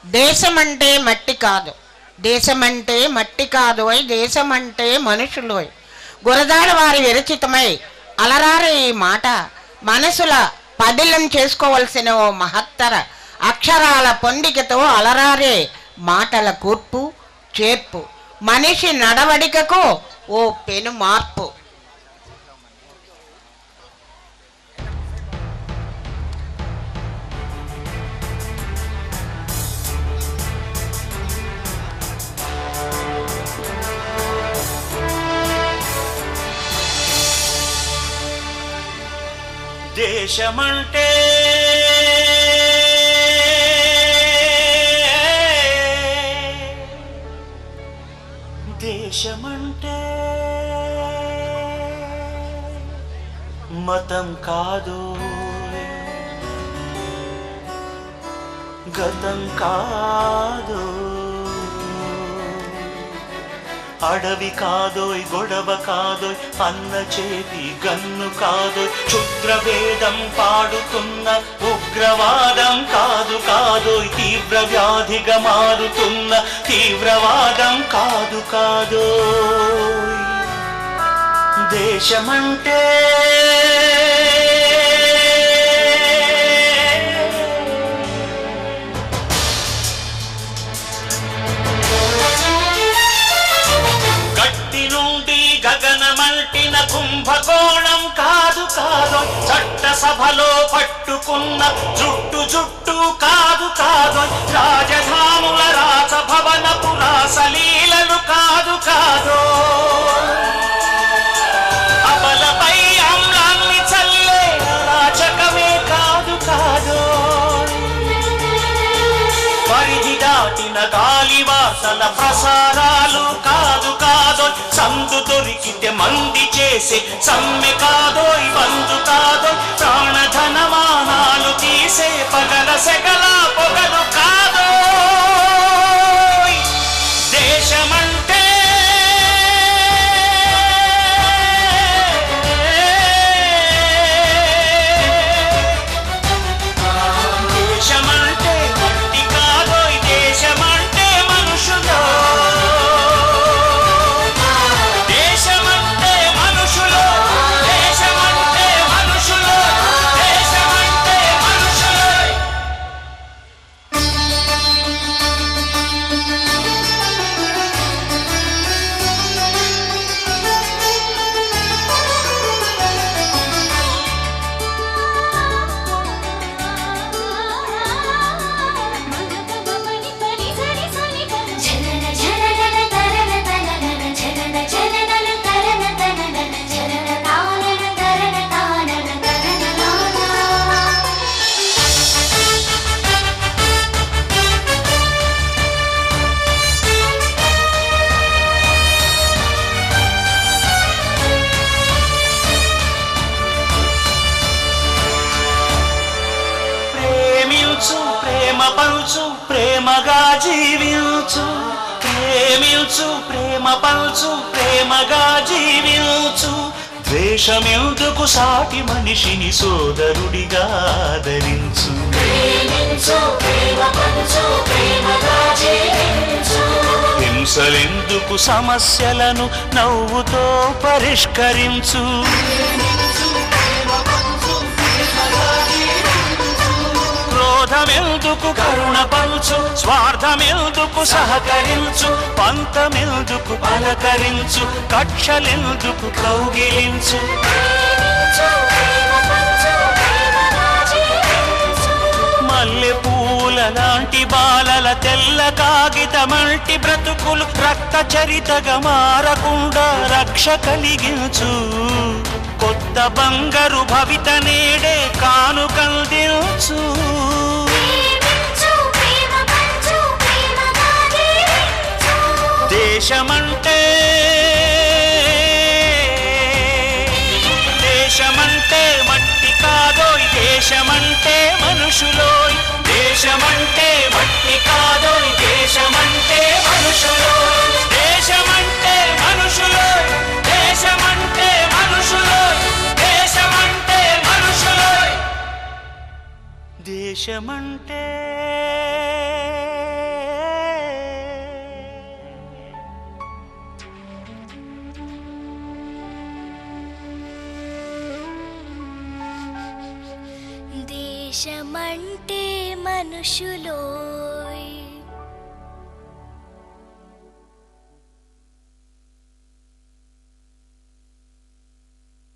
దేశమంటే మట్టి కాదు, దేశమంటే మట్టి కాదు అయి దేశమంటే మనుషులు. గురదాడ వారి విరచితమై అలరారే ఈ మాట మనసుల పదిలం చేసుకోవలసిన ఓ మహత్తర అక్షరాల పొందికతో అలరారే మాటల కూర్పు చేర్పు, మనిషి నడవడికకు ఓ పెను మార్పు. దేశమంటే దేశమంటే మతం కాదు, గతం కాదు, అడవి కాదోయ్ గొడవ కాదోయ్ అన్న చేతి గన్ను కాదోయ్ క్షుద్రభేదం పాడుతున్న ఉగ్రవాదం కాదు కాదోయ్ తీవ్ర వ్యాధిగా మారుతున్న తీవ్రవాదం కాదు కాదోయ్. దేశమంటే గగనమంటిన కుంభకోణం కాదు కాదు, చట్టసభలో పట్టుకున్న జుట్టు జుట్టు కాదు కాదు, రాజధానుల రాజభవనపు రాసలీలలు కాదు కాదు, అబలపై అమ్లాన్ని చల్లే రాజకమే కాదు కాదు, పరిధి దాటిన గాలి వార్తల ప్రసారాలు కాదు కాదో, సందు దొరికితే మంది చేసే సమ్మె కాదోయ్ బంధు కాదోయ్, ప్రాణధనమానాలు తీసే పగల సెగల పొగలు కాదోయ్. దేశమంటే దేశమంటే మట్టి కాదోయ్, దేశమంటే మనుషులు, దేశమంటే మనుషులు, దేశమంటే మనుషులు, దేశమంటే మనుషులు. ప్రేమించు ప్రేమ పంచు ప్రేమగా జీవించు, ప్రేమించు ప్రేమ పంచు ప్రేమగా జీవించు, ద్వేషమెందుకు సాటి మనిషిని సోదరుడిగా ఆదరించు, హింసలెందుకు సమస్యలను నవ్వుతో పరిష్కరించు, క్రోధమెందుకు కరుణ పంచు, స్వార్థమెందుకు సహకరించు, పంతమెందుకు పలకరించు, కక్షలెందుకు కౌగిలించు, మల్లె పూల లాంటి బాలల తెల్ల కాగితమంటి బ్రతుకులు రక్త చరితగా మారకుండా రక్ష కలిగించు, కొత్త బంగారు భవిత నేడే కానుకందించు. దేశమంటే దేశమంటే మట్టి కాదోయ్, దేశమంటే మనుషులోయ్, దేశమంటే మట్టి కాదోయ్, దేశమంటే మనుషులోయ్, దేశమంటే మనుషులోయ్, దేశమంటే మనుషులోయ్, దేశమంటే మనుషులోయ్. దేశమంటే దేశమంటే మనుషులోయ్